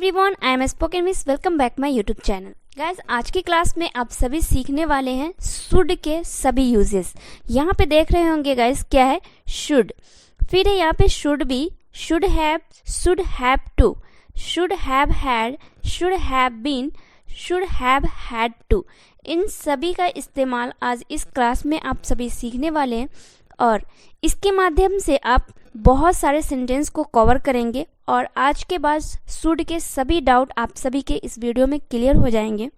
Everyone, I am spoken miss. Welcome back my YouTube channel. Guys, आज की class में आप सभी सीखने वाले हैं शुड के सभी यूजेस। यहाँ पे देख रहे होंगे गाइज, क्या है शुड, फिर है यहाँ पे should be, should have to, should have had, should have been, should have had to. इन सभी का इस्तेमाल आज इस क्लास में आप सभी सीखने वाले हैं और इसके माध्यम से आप बहुत सारे सेंटेंस को कवर करेंगे और आज के बाद शुड के सभी डाउट आप सभी के इस वीडियो में क्लियर हो जाएंगे।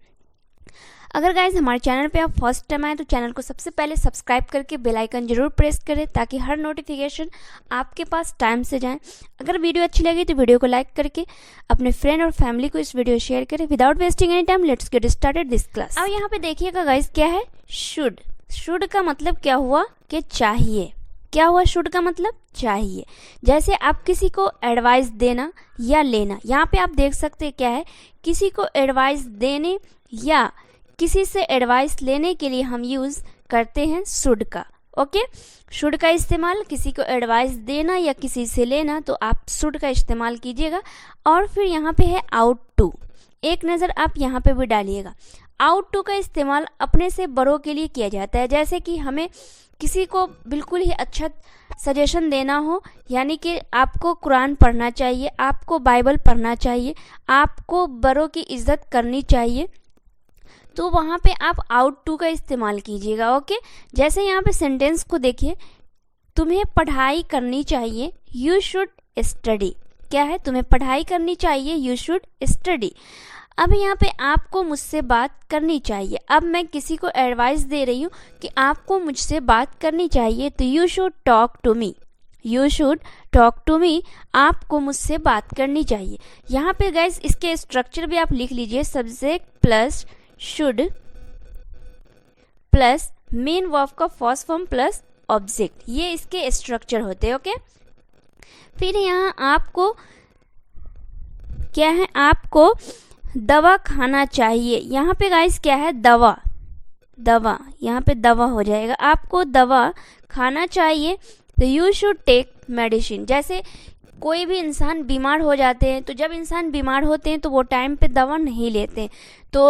अगर गाइज हमारे चैनल पे आप फर्स्ट टाइम आए तो चैनल को सबसे पहले सब्सक्राइब करके बेल आइकन जरूर प्रेस करें ताकि हर नोटिफिकेशन आपके पास टाइम से जाए। अगर वीडियो अच्छी लगी तो वीडियो को लाइक करके अपने फ्रेंड और फैमिली को इस वीडियो शेयर करें। Without wasting any time, let's get started this class. अब यहाँ पे देखिएगा गाइज, क्या है शुड। शुड का मतलब क्या हुआ कि चाहिए। क्या हुआ शुड का मतलब चाहिए। जैसे आप किसी को एडवाइस देना या लेना, यहाँ पे आप देख सकते हैं क्या है, किसी को एडवाइस देने या किसी से एडवाइस लेने के लिए हम यूज करते हैं शुड का। ओके, शुड का इस्तेमाल किसी को एडवाइस देना या किसी से लेना, तो आप शुड का इस्तेमाल कीजिएगा। और फिर यहाँ पे है आउट टू, एक नज़र आप यहाँ पे भी डालिएगा। आउट टू का इस्तेमाल अपने से बड़ों के लिए किया जाता है। जैसे कि हमें किसी को बिल्कुल ही अच्छा सजेशन देना हो, यानी कि आपको कुरान पढ़ना चाहिए, आपको बाइबल पढ़ना चाहिए, आपको बड़ों की इज्जत करनी चाहिए, तो वहाँ पे आप आउट टू का इस्तेमाल कीजिएगा। ओके, जैसे यहाँ पे सेंटेंस को देखिए, तुम्हें पढ़ाई करनी चाहिए, यू शुड स्टडी। क्या है, तुम्हें पढ़ाई करनी चाहिए, यू शुड स्टडी। अब यहाँ पे आपको मुझसे बात करनी चाहिए। अब मैं किसी को एडवाइस दे रही हूँ कि आपको मुझसे बात करनी चाहिए, तो you should talk to me, you should talk to me, आपको मुझसे बात करनी चाहिए। यहाँ पे गाइस इसके स्ट्रक्चर भी आप लिख लीजिए, subject plus should plus main verb का फर्स्ट फॉर्म प्लस ऑब्जेक्ट, ये इसके स्ट्रक्चर होते हैं। ओके, फिर यहाँ आपको क्या है, आपको दवा खाना चाहिए। यहाँ पे गाइस क्या है, दवा, दवा, यहाँ पे दवा हो जाएगा। आपको दवा खाना चाहिए, तो यू शुड टेक मेडिसिन। जैसे कोई भी इंसान बीमार हो जाते हैं, तो जब इंसान बीमार होते हैं तो वो टाइम पे दवा नहीं लेते हैं। तो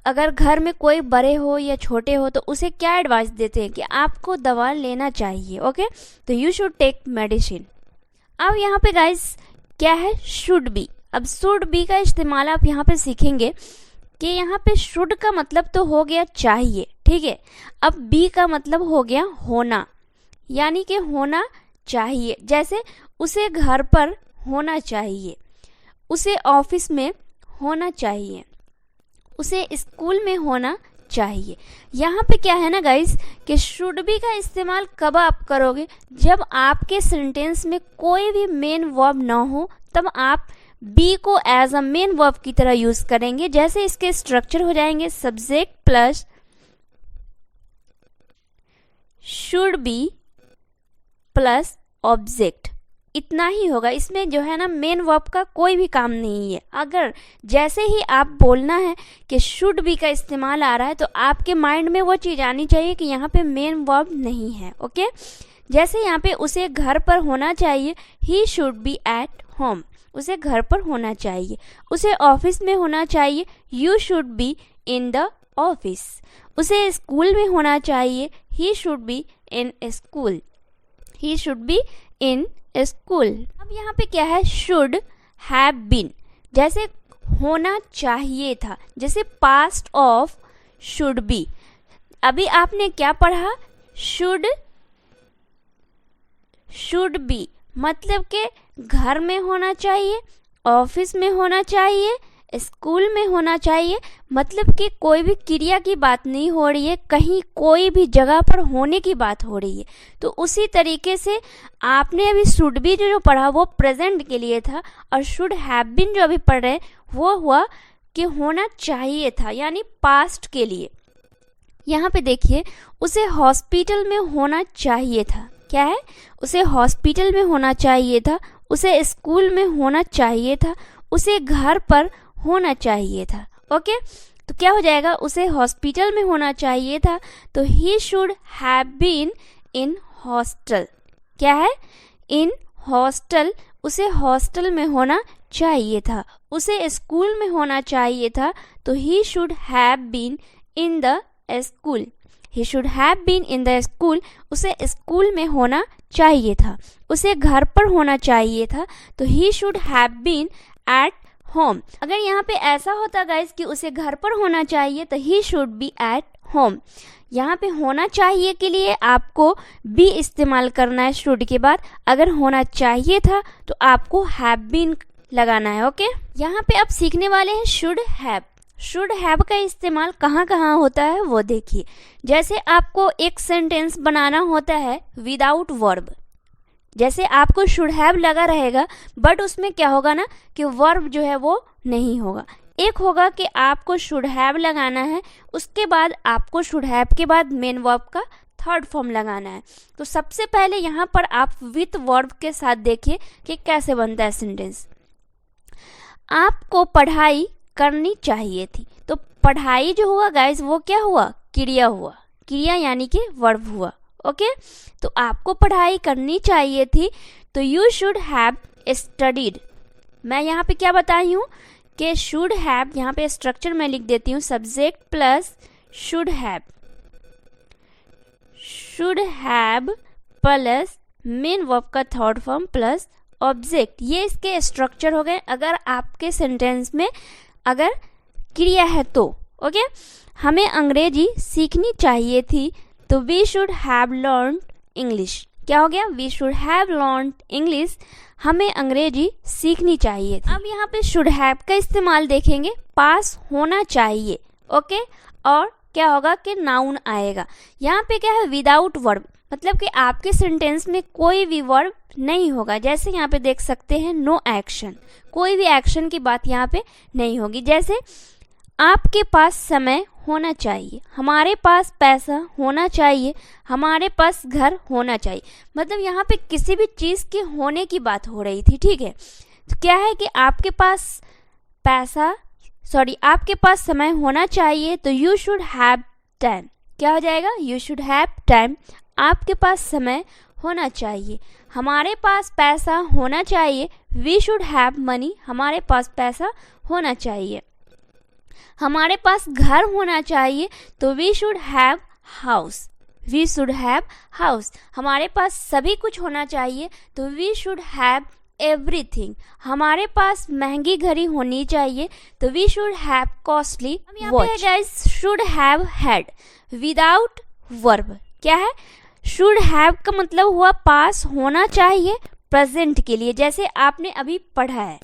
अगर घर में कोई बड़े हो या छोटे हो तो उसे क्या एडवाइस देते हैं कि आपको दवा लेना चाहिए। ओके, तो यू शुड टेक मेडिसिन। अब यहाँ पे गाइस क्या है, शुड बी। अब शुड बी का इस्तेमाल आप यहाँ पे सीखेंगे कि यहाँ पे शुड का मतलब तो हो गया चाहिए, ठीक है। अब बी का मतलब हो गया होना, यानी कि होना चाहिए। जैसे उसे घर पर होना चाहिए, उसे ऑफिस में होना चाहिए, उसे स्कूल में होना चाहिए। यहाँ पे क्या है ना गाइस कि शुड बी का इस्तेमाल कब आप करोगे, जब आपके सेंटेंस में कोई भी मेन वर्ब ना हो, तब आप बी को एज अ मेन वर्ब की तरह यूज करेंगे। जैसे इसके स्ट्रक्चर हो जाएंगे, subject plus should be plus object, इतना ही होगा। इसमें जो है ना मेन वर्ब का कोई भी काम नहीं है। अगर जैसे ही आप बोलना है कि शुड बी का इस्तेमाल आ रहा है, तो आपके माइंड में वो चीज़ आनी चाहिए कि यहाँ पे मेन वर्ब नहीं है। ओके, जैसे यहाँ पे उसे घर पर होना चाहिए, he should be at home, उसे घर पर होना चाहिए। उसे ऑफिस में होना चाहिए, you should be in the office. उसे स्कूल में होना चाहिए, he should be in school, he should be in school. अब यहाँ पे क्या है, शुड हैव बीन, जैसे होना चाहिए था, जैसे पास्ट ऑफ शुड बी। अभी आपने क्या पढ़ा, शुड बी मतलब के घर में होना चाहिए, ऑफिस में होना चाहिए, स्कूल में होना चाहिए, मतलब कि कोई भी क्रिया की बात नहीं हो रही है, कहीं कोई भी जगह पर होने की बात हो रही है। तो उसी तरीके से आपने अभी शुड बी जो पढ़ा वो प्रेजेंट के लिए था, और शुड हैव बीन जो अभी पढ़ रहे हैं वो हुआ कि होना चाहिए था, यानी पास्ट के लिए। यहाँ पे देखिए, उसे हॉस्पिटल में होना चाहिए था। क्या है, उसे हॉस्पिटल में होना चाहिए था, उसे स्कूल में होना चाहिए था, उसे घर पर होना चाहिए था। ओके, तो क्या हो जाएगा, उसे हॉस्पिटल में होना चाहिए था, तो he should have been in hostel. क्या है, इन हॉस्टल, उसे हॉस्टल में होना चाहिए था, उसे स्कूल में होना चाहिए था, तो he should have been in the school. He should have been in the school, उसे स्कूल में होना चाहिए था। उसे घर पर होना चाहिए था, तो he should have been at home. अगर यहाँ पे ऐसा होता गाइस कि उसे घर पर होना चाहिए तो he should be at home. यहाँ पे होना चाहिए के लिए आपको बी इस्तेमाल करना है शुड के बाद। अगर होना चाहिए था तो आपको हैव बीन लगाना है। ओके, यहाँ पे आप सीखने वाले हैं शुड हैव। शुड हैव का इस्तेमाल कहाँ कहाँ होता है वो देखिए। जैसे आपको एक सेंटेंस बनाना होता है विदाउट वर्ब, जैसे आपको शुड हैव लगा रहेगा बट उसमें क्या होगा ना कि वर्ब जो है वो नहीं होगा। एक होगा कि आपको शुड हैव लगाना है, उसके बाद आपको शुड हैव के बाद मेन वर्ब का थर्ड फॉर्म लगाना है। तो सबसे पहले यहाँ पर आप विथ वर्ब के साथ देखिए कि कैसे बनता है सेंटेंस। आपको पढ़ाई करनी चाहिए थी, तो पढ़ाई जो हुआ गाइस वो क्या हुआ, क्रिया हुआ, क्रिया यानी कि वर्ब हुआ। ओके, तो आपको पढ़ाई करनी चाहिए थी, तो यू शुड हैव स्टडीड। मैं यहाँ पे क्या बताई हूँ कि शुड हैव, यहाँ पे स्ट्रक्चर में लिख देती हूँ subject plus should have plus main verb का थर्ड फॉर्म प्लस ऑब्जेक्ट। ये इसके स्ट्रक्चर हो गए अगर आपके सेंटेंस में अगर क्रिया है तो। ओके, हमें अंग्रेजी सीखनी चाहिए थी, तो we should have learn English. क्या हो गया, we should have learn English. हमें अंग्रेजी सीखनी चाहिए थी। अब यहाँ पे शुड हैव का इस्तेमाल देखेंगे, पास होना चाहिए। ओके, और क्या होगा कि नाउन आएगा। यहाँ पे क्या है, विदाउट वर्ब, मतलब कि आपके सेंटेंस में कोई भी वर्ब नहीं होगा। जैसे यहाँ पे देख सकते हैं नो एक्शन, कोई भी एक्शन की बात यहाँ पे नहीं होगी। जैसे आपके पास समय होना चाहिए, हमारे पास पैसा होना चाहिए, हमारे पास घर होना चाहिए। मतलब यहाँ पे किसी भी चीज़ के होने की बात हो रही थी। ठीक है, तो क्या है कि आपके पास आपके पास समय होना चाहिए, तो यू शुड हैव टाइम। क्या हो जाएगा, यू शुड हैव टाइम। आपके पास समय होना चाहिए, हमारे पास पैसा होना चाहिए, वी शुड हैव मनी। हमारे पास पैसा होना चाहिए, हमारे पास घर होना चाहिए, तो we should have house. We should have house. हमारे पास सभी कुछ होना चाहिए, तो वी शुड हैव एवरीथिंग। हमारे पास महंगी घड़ी होनी चाहिए, तो वी शुड हैव कॉस्टली। अब यहाँ पे guys should have had without verb. क्या है, शुड हैव का मतलब हुआ पास होना चाहिए प्रेजेंट के लिए, जैसे आपने अभी पढ़ा है।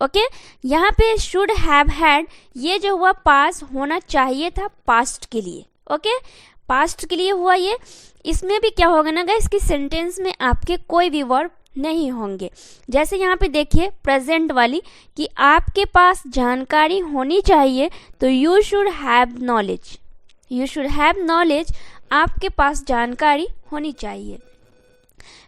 ओके, यहाँ पे शुड हैव हैड ये जो हुआ पास होना चाहिए था पास्ट के लिए। ओके, पास्ट के लिए हुआ ये। इसमें भी क्या होगा ना गाइस कि सेंटेंस में आपके कोई भी वर्ब नहीं होंगे। जैसे यहाँ पे देखिए प्रेजेंट वाली कि आपके पास जानकारी होनी चाहिए, तो you should have knowledge. You should have knowledge, आपके पास जानकारी होनी चाहिए।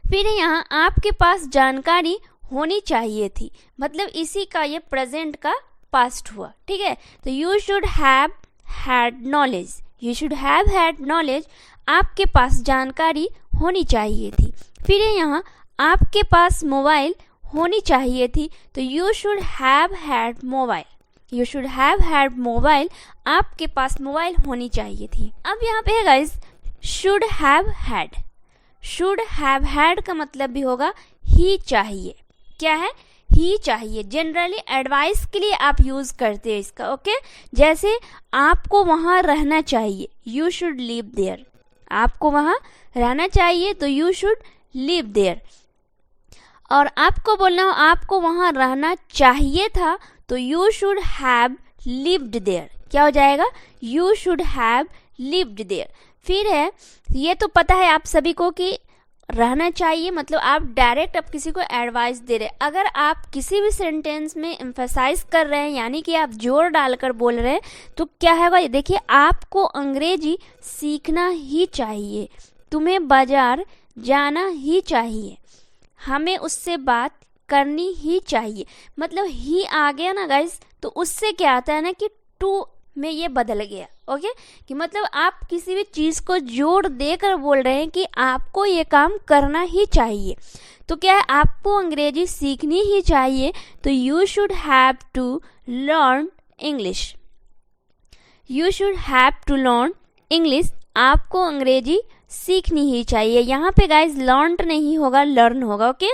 फिर यहाँ आपके पास जानकारी होनी चाहिए थी, मतलब इसी का ये प्रेजेंट का पास्ट हुआ। ठीक है, तो you should have had knowledge. You should have had knowledge, आपके पास जानकारी होनी चाहिए थी। फिर यहाँ आपके पास मोबाइल होनी चाहिए थी, तो you should have had mobile. You should have had mobile, आपके पास मोबाइल होनी चाहिए थी। अब यहाँ पे है guys should have had. Should have had का मतलब भी होगा ही चाहिए। क्या है, ही चाहिए। जनरली एडवाइस के लिए आप यूज करते हैं इसका। ओके, जैसे आपको वहां रहना चाहिए, यू शुड लिव देयर। आपको वहां रहना चाहिए, तो यू शुड लिव देयर। और आपको बोलना हो आपको वहां रहना चाहिए था, तो you should have lived there. क्या हो जाएगा, you should have lived there. फिर है, ये तो पता है आप सभी को कि रहना चाहिए मतलब आप डायरेक्ट अब किसी को एडवाइस दे रहे हैं। अगर आप किसी भी सेंटेंस में एम्फसाइज कर रहे हैं, यानी कि आप जोर डालकर बोल रहे हैं, तो क्या होगा, ये देखिए आपको अंग्रेजी सीखना ही चाहिए, तुम्हें बाजार जाना ही चाहिए, हमें उससे बात करनी ही चाहिए। मतलब ही आ गया ना गाइस, तो उससे क्या आता है ना कि टू में ये बदल गया। ओके, कि मतलब आप किसी भी चीज़ को जोड़ देकर बोल रहे हैं कि आपको ये काम करना ही चाहिए। तो क्या है, आपको अंग्रेजी सीखनी ही चाहिए, तो you should have to learn English. You should have to learn English, आपको अंग्रेजी सीखनी ही चाहिए। यहाँ पे गाइज लर्न नहीं होगा, लर्न होगा। ओके,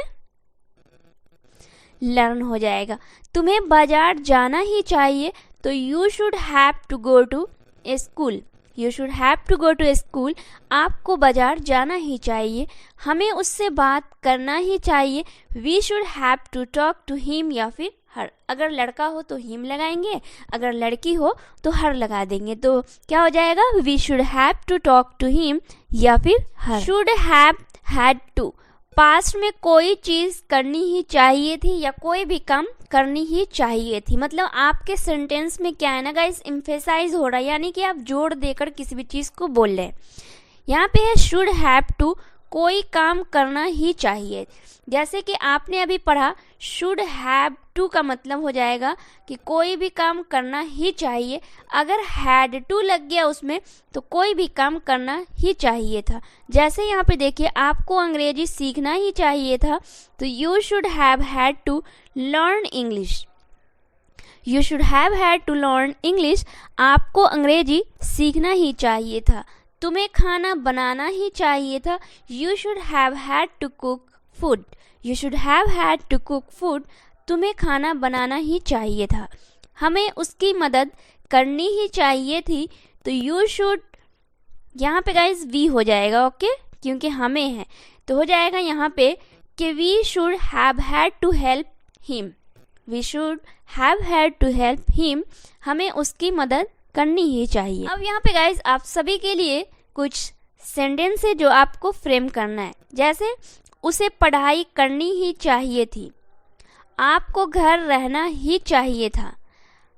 लर्न हो जाएगा। तुम्हें बाजार जाना ही चाहिए, तो you should have to go to school. You should have to go to school, आपको बाजार जाना ही चाहिए, हमें उससे बात करना ही चाहिए। We should have to talk to him या फिर हर। अगर लड़का हो तो हिम लगाएंगे, अगर लड़की हो तो हर लगा देंगे, तो क्या हो जाएगा, we should have to talk to him या फिर her. Should have had to, past में कोई चीज़ करनी ही चाहिए थी या कोई भी काम करनी ही चाहिए थी। मतलब आपके सेंटेंस में क्या है ना गाइस, एम्फेसाइज हो रहा है, यानी कि आप जोड़ देकर किसी भी चीज़ को बोल रहे हैं। यहाँ पे है शुड हैव टू, कोई काम करना ही चाहिए। जैसे कि आपने अभी पढ़ा, शुड हैव टू का मतलब हो जाएगा कि कोई भी काम करना ही चाहिए। अगर हैड टू लग गया उसमें तो कोई भी काम करना ही चाहिए था। जैसे यहाँ पे देखिए, आपको अंग्रेजी सीखना ही चाहिए था, तो you should have had to learn English. You should have had to learn English, आपको अंग्रेजी सीखना ही चाहिए था। तुम्हें खाना बनाना ही चाहिए था, you should have had to cook food. You should have had to cook food, तुम्हें खाना बनाना ही चाहिए था। हमें उसकी मदद करनी ही चाहिए थी, तो यू शुड, यहाँ पे गाइज वी हो जाएगा। ओके, क्योंकि हमें है तो हो जाएगा यहाँ पे कि we should have had to help him. We should have had to help him, हमें उसकी मदद करनी ही चाहिए। अब यहाँ पे गाइज आप सभी के लिए कुछ सेंटेंस है जो आपको फ्रेम करना है। जैसे, उसे पढ़ाई करनी ही चाहिए थी, आपको घर रहना ही चाहिए था,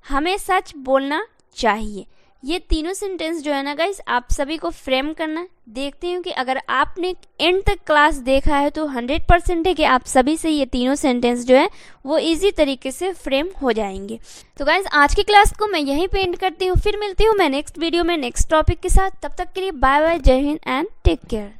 हमें सच बोलना चाहिए। ये तीनों सेंटेंस जो है ना गाइस, आप सभी को फ्रेम करना है। देखते हैं कि अगर आपने एंड तक क्लास देखा है तो 100% है कि आप सभी से ये तीनों सेंटेंस जो है वो इजी तरीके से फ्रेम हो जाएंगे। तो गाइस आज की क्लास को मैं यहीं पे एंड करती हूँ, फिर मिलती हूँ मैं नेक्स्ट वीडियो में नेक्स्ट टॉपिक के साथ। तब तक के लिए बाय बाय, जय हिंद एंड टेक केयर।